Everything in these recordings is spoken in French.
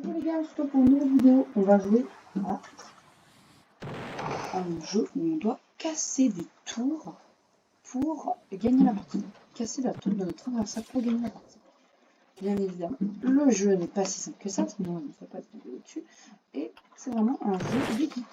Bon les gars, on se retrouve pour une nouvelle vidéo. On va jouer à un jeu où on doit casser des tours pour gagner la partie. Casser la tour de notre adversaire pour gagner la partie. Bien évidemment, le jeu n'est pas si simple que ça, sinon on ne ferait pas de vidéo dessus. Et c'est vraiment un jeu d'équipe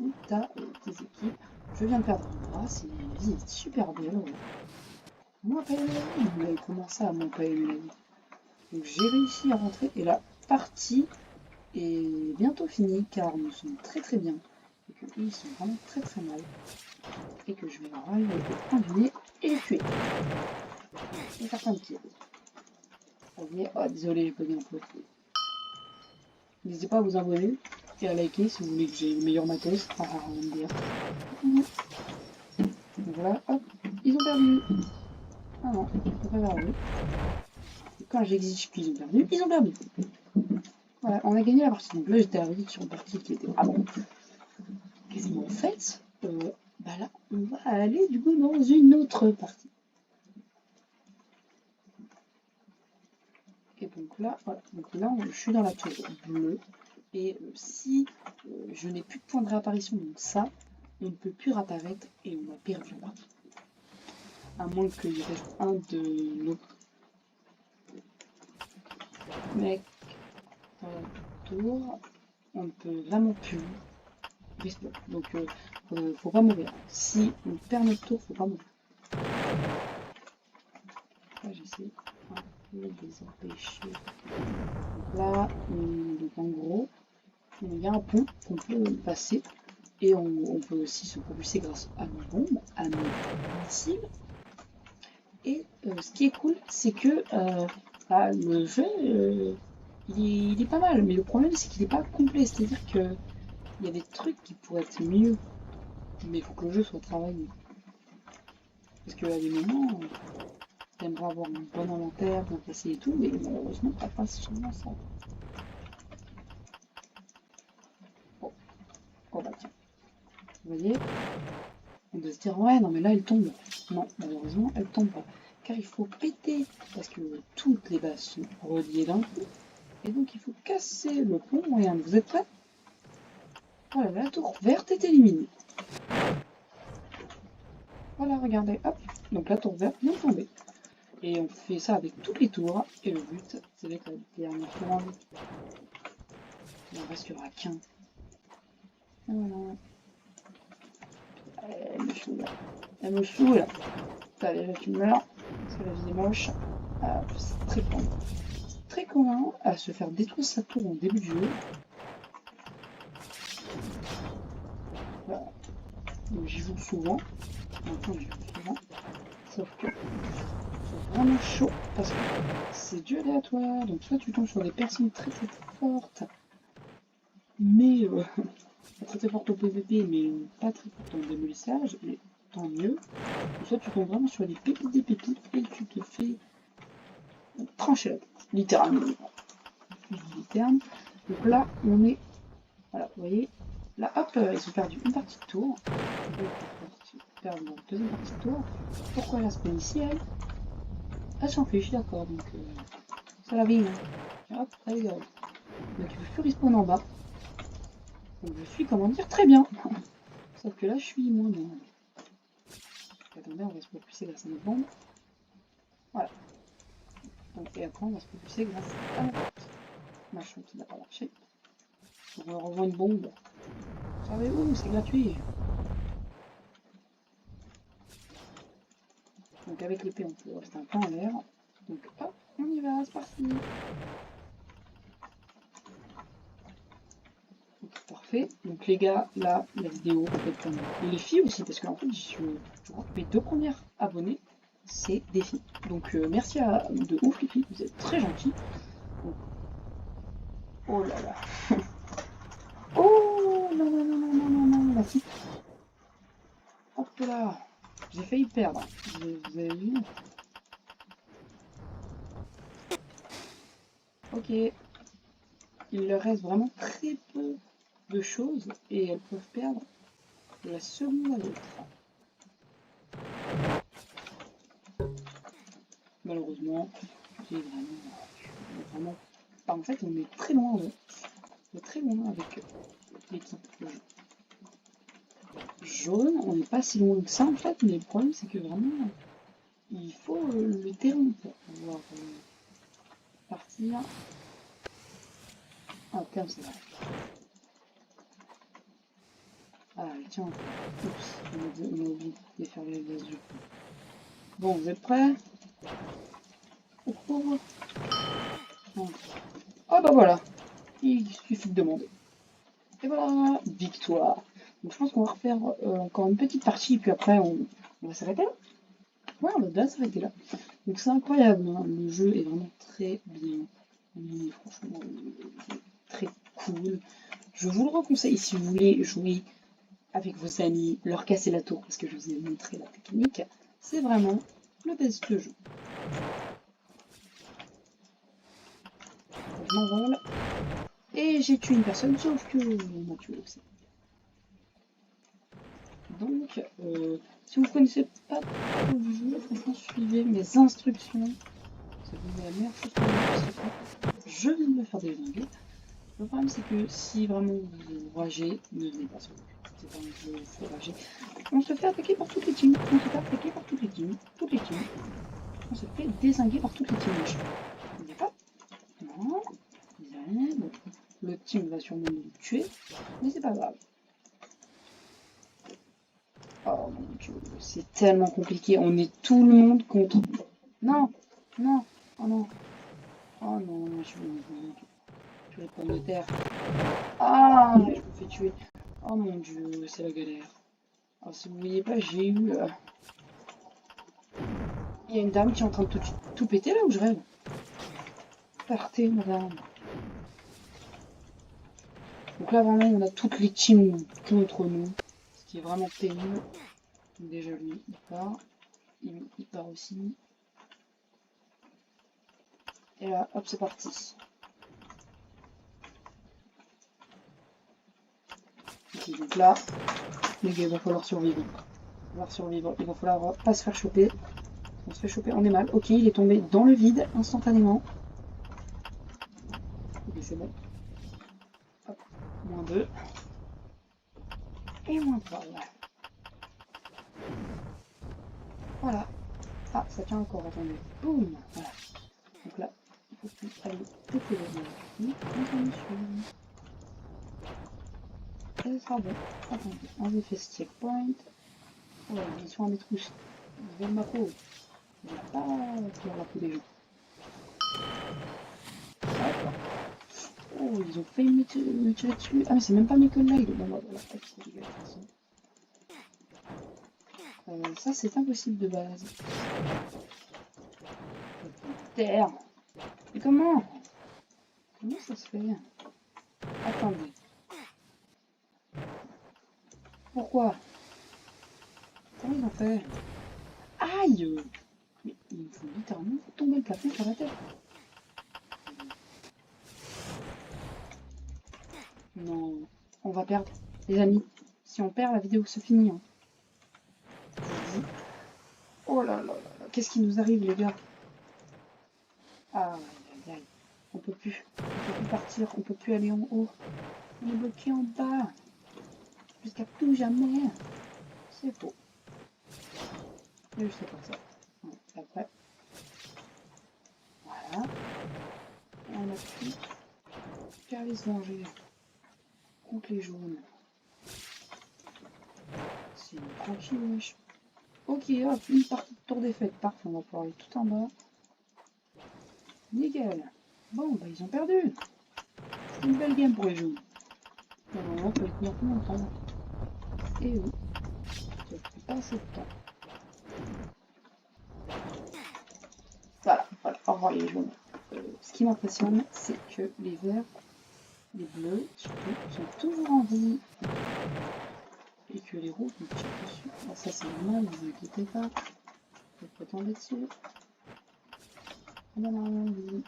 où tu as des équipes. Je viens de perdre un bras, c'est une vie super belle. Moi, pas vous avez commencé à m'empailler la vie. Donc j'ai réussi à rentrer et la partie est bientôt finie car nous sommes très bien et que eux ils sont vraiment très mal et que je vais leur arriver au nez et les tuer. Et faire plein de kills. Oh désolé j'ai pas bien peu. N'hésitez pas à vous abonner et à liker si vous voulez que j'ai le meilleur matos. Ah on va me dire. Donc voilà, hop, ils ont perdu. Ah non, c'est pas perdu. Et quand j'exige qu'ils ont perdu, ils ont perdu. Voilà, on a gagné la partie. Donc là j'étais arrivé sur une partie qui était avant. Qu'est-ce qu'en fait bah là, on va aller du coup dans une autre partie. Et donc là, voilà. Donc là je suis dans la tour bleue. Et si je n'ai plus de point de réapparition, donc ça, on ne peut plus réapparaître et on a perdu la partie. À moins qu'il reste un de nos mecs dans la tour, on ne peut vraiment plus respawn. Donc faut pas mourir. Si on perd notre tour, faut pas mourir. Là j'essaie un peu de les empêcher. Donc là, donc en gros, il y a un pont qu'on peut passer et on peut aussi se propulser grâce à nos bombes, à nos missiles. Et ce qui est cool, c'est que le jeu, il est pas mal, mais le problème c'est qu'il n'est pas complet, c'est-à-dire qu'il y a des trucs qui pourraient être mieux, mais il faut que le jeu soit travaillé. Parce qu'à des moments, t'aimerais avoir un bon inventaire, bien placé et tout, mais malheureusement, t'as pas souvent ça. Oh, oh bah tiens, vous voyez, on doit se dire, ouais, non mais là elle tombe. Non, malheureusement, elle tombe pas. Car il faut péter, parce que toutes les bases sont reliées d'un coup. Et donc il faut casser le pont. Regarde, vous êtes prêts? Voilà, la tour verte est éliminée. Voilà, regardez, hop. Donc la tour verte vient de tomber. Et on fait ça avec toutes les tours. Et le but, c'est avec la dernière tour en vie. Il n'en restera qu'un. Voilà. Elle me saoule. Elle me saoule. Allez, là tu meurs. Parce que la vie est moche. C'est très con. C'est très commun à se faire détruire sa tour en début de jeu. Voilà. Donc j'y joue souvent. Maintenant j'y joue souvent. Sauf que c'est vraiment chaud parce que c'est du aléatoire. Donc soit tu tombes sur des personnes très fortes, mais très fortes au PVP, mais pas très fortes en démolissage, mais tant mieux. Ou soit tu tombes vraiment sur des pépites et tu te fais trancher la tête, littéralement. Donc là on est, voilà, vous voyez, là hop, ils ont perdu une partie de tour. Ils perdent la deuxième partie de tour. Pourquoi la spawn ici elle? Elle s'en fiche, d'accord, donc c'est la vie. Hein. Hop, elle rigole. Donc il peut plus respawn en bas. Donc je suis, comment dire, très bien. Sauf que là je suis moins bien. Attendez, on va se propulser grâce à notre bombe. Voilà. Donc, et après on va se propulser grâce à notre porte. Ma chance qui n'a pas marché. Donc on revoit une bombe. Vous savez où? C'est gratuit. Donc avec l'épée on peut rester un peu en l'air. Donc hop, on y va, c'est parti. Parfait. Donc les gars, là, la vidéo peut être comme... Et les filles aussi, parce qu'en fait, je crois que mes 2 premières abonnées, c'est des filles. Donc merci à de ouf les filles, vous êtes très gentils. Donc... Oh là là. Oh non, non, non, non, non, non, non, la fille. Hop là. J'ai failli perdre. Vous avez vu? Ok. Il leur reste vraiment très peu de choses et elles peuvent perdre de la seconde à l'autre. Malheureusement, j'ai vraiment Bah, en fait, on est très loin, on est très loin avec l'équipe jaune. On n'est pas si loin que ça, en fait, mais le problème, c'est que vraiment, il faut le terrain pour pouvoir partir. Ah, comme c'est vrai. Ah, tiens, oups, on a oublié de faire les jeux. Bon, vous êtes prêts? Oh, oh, oh. Ah bah voilà, il suffit de demander. Et voilà, victoire. Donc je pense qu'on va refaire encore une petite partie, puis après on va s'arrêter là. Ouais, on va déjà s'arrêter là. Donc c'est incroyable, hein. Le jeu est vraiment très bien. Oui, franchement, très cool. Je vous le reconseille si vous voulez jouer avec vos amis, leur casser la tour, parce que je vous ai montré la technique. C'est vraiment le best jeu. Je m'envole. Et j'ai tué une personne, sauf que on m'a tué aussi. Donc, si vous ne connaissez pas trop le jeu, franchement, suivez mes instructions. C'est la meilleure chose que vous faire. Je viens de me faire désinguer. Le problème, c'est que si vraiment vous ragez, ne venez pas sur le jeu. C'est pas un jeu où il faut rager. On se fait attaquer par toutes les teams. On se fait attaquer par toutes les teams. Toutes les teams. On se fait désinguer par toutes les teams. Vous voyez pas? Non. Bon. Le team va sûrement nous tuer. Mais c'est pas grave. Oh mon dieu, c'est tellement compliqué. On est tout le monde contre. Non, non, oh non, oh non, je vais prendre de terre. Ah, je me fais tuer. Oh mon dieu, c'est la galère. Alors si vous voyez pas, j'ai eu. Il y a une dame qui est en train de tout péter là où je rêve. Partez, madame. Donc là vraiment, on a toutes les teams contre nous, ce qui est vraiment pénible. Déjà lui, il part. Il part aussi. Et là, hop, c'est parti. Ok, donc là, les gars, il va falloir survivre. Il va falloir pas se faire choper. On se fait choper, on est mal. Ok, il est tombé dans le vide instantanément. Ok, c'est bon. Hop, -2. Et -3, voilà. Voilà. Ah, ça tient encore, attendez. Boum, voilà. Donc là, il faut plus aller péter les mains. Et ça sera bon. Attendez, on lui fait ce checkpoint. Oh, ils sont à mes trousses. Ils veulent ma peau. Il n'y a pas faire la peau des gens. Oh, ils ont failli me tirer dessus. Ah, mais c'est même pas mes collègues. Bon, bah voilà, c'est dégueulasse. Ça, c'est impossible de base. Terre. Mais comment? Comment ça se fait? Attendez. Pourquoi? Comment ils ont fait? Aïe! Mais ils me font littéralement tomber le plafond sur la tête. Non, on va perdre. Les amis, si on perd, la vidéo se finit. Hein. Oh là là là là, qu'est-ce qui nous arrive, les gars? Ah, aïe, aïe. On peut plus partir, on peut plus aller en haut. On est bloqué en bas. Jusqu'à plus jamais. C'est faux. Mais je sais pas ça. Ouais, après. Voilà. Et on a plus qu'à aller se venger contre les jaunes. C'est tranquille, wesh. Ok, hop, une partie de tour des fêtes. Parfait, on va pouvoir aller tout en bas. Nickel. Bon, bah ils ont perdu. C'est une belle game pour les jaunes. Normalement, on peut les tenir plus longtemps. Et oui, ça fait pas assez de temps. Voilà, voilà, au revoir les jaunes. Ce qui m'impressionne, c'est que les verts, les bleus, surtout, sont toujours en vie. Et que les rouges me tirent dessus. Alors ça c'est normal, ne vous inquiétez pas. Je peux tomber dessus. On en a rien dit.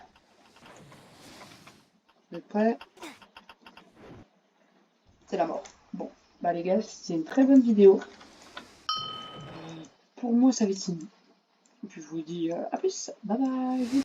Vous êtes prêts? C'est la mort. Bon, bah les gars, c'est une très bonne vidéo. Pour moi, ça va être fini. Et puis je vous dis à plus. Bye bye.